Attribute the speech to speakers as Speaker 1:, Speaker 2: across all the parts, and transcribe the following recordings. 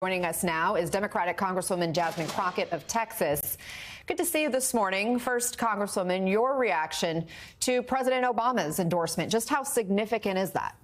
Speaker 1: Joining us now is Democratic Congresswoman Jasmine Crockett of Texas. Good to see you this morning. First, Congresswoman, your reaction to President Obama's endorsement. Just how significant is that?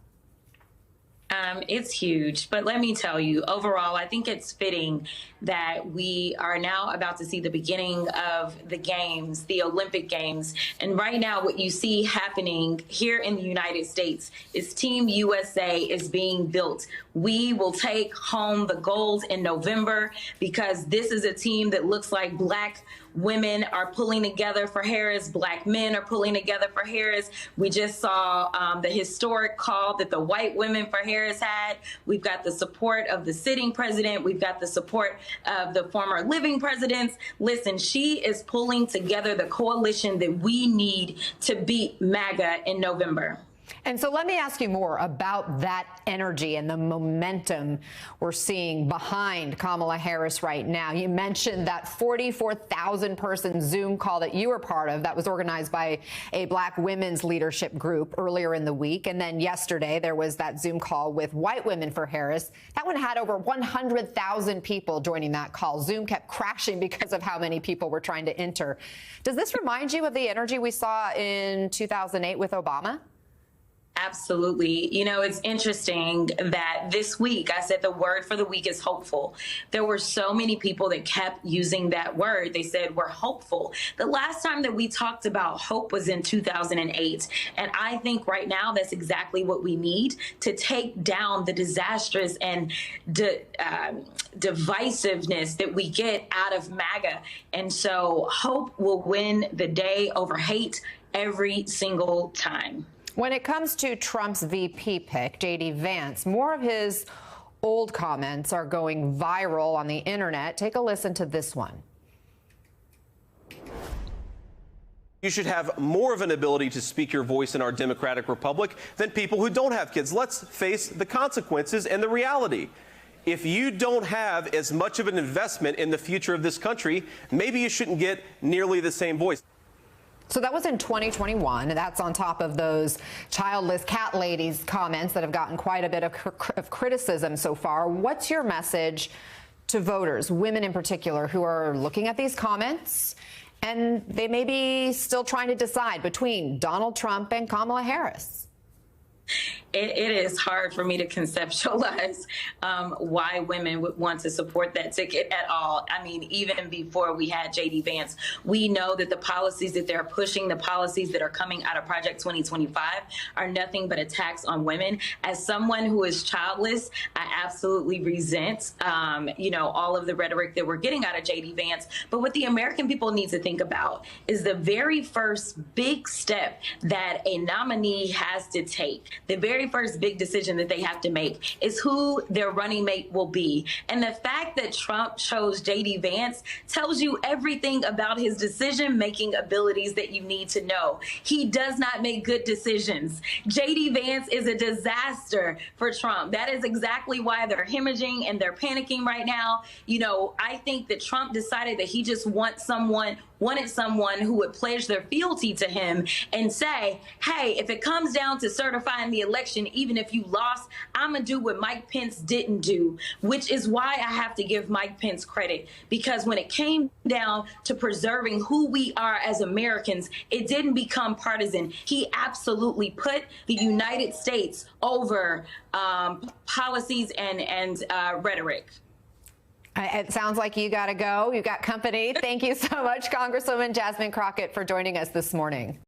Speaker 2: It's huge, but let me tell you, overall, I think it's fitting that we are now about to see the beginning of the games, the Olympic Games. And right now, what you see happening here in the United States is Team USA is being built. We will take home the gold in November because this is a team that looks like Black women are pulling together for Harris, Black men are pulling together for Harris. We just saw the historic call that the white women for Harris had. We've got the support of the sitting president. We've got the support of the former living presidents. Listen, she is pulling together the coalition that we need to beat MAGA in November.
Speaker 1: And so let me ask you more about that energy and the momentum we're seeing behind Kamala Harris right now. You mentioned that 44,000 person Zoom call that you were part of that was organized by a Black women's leadership group earlier in the week. And then yesterday there was that Zoom call with white women for Harris. That one had over 100,000 people joining that call. Zoom kept crashing because of how many people were trying to enter. Does this remind you of the energy we saw in 2008 with Obama?
Speaker 2: Absolutely. You know, it's interesting that this week, I said the word for the week is hopeful. There were so many people that kept using that word. They said, we're hopeful. The last time that we talked about hope was in 2008. And I think right now that's exactly what we need to take down the disastrous and divisiveness that we get out of MAGA. And so hope will win the day over hate every single time.
Speaker 1: When it comes to Trump's VP pick, J.D. Vance, more of his old comments are going viral on the internet. Take a listen to this one.
Speaker 3: You should have more of an ability to speak your voice in our democratic republic than people who don't have kids. Let's face the consequences and the reality. If you don't have as much of an investment in the future of this country, maybe you shouldn't get nearly the same voice.
Speaker 1: So that was in 2021, and that's on top of those childless cat ladies comments that have gotten quite a bit of criticism so far. What's your message to voters, women in particular, who are looking at these comments and they may be still trying to decide between Donald Trump and Kamala Harris?
Speaker 2: It is hard for me to conceptualize why women would want to support that ticket at all. I mean, even before we had J.D. Vance, we know that the policies that they're pushing, the policies that are coming out of Project 2025 are nothing but attacks on women. As someone who is childless, I absolutely resent, all of the rhetoric that we're getting out of J.D. Vance. But what the American people need to think about is the very first big step that a nominee has to take. The very first big decision that they have to make is who their running mate will be. And the fact that Trump chose J.D. Vance tells you everything about his decision-making abilities that you need to know. He does not make good decisions. J.D. Vance is a disaster for Trump. That is exactly why they're hemorrhaging and they're panicking right now. You know, I think that Trump decided that he just wanted someone who would pledge their fealty to him and say, hey, if it comes down to certifying the election, even if you lost, I'm going to do what Mike Pence didn't do, which is why I have to give Mike Pence credit, because when it came down to preserving who we are as Americans, it didn't become partisan. He absolutely put the United States over policies and rhetoric.
Speaker 1: It sounds like you got to go. You got company. Thank you so much, Congresswoman Jasmine Crockett, for joining us this morning.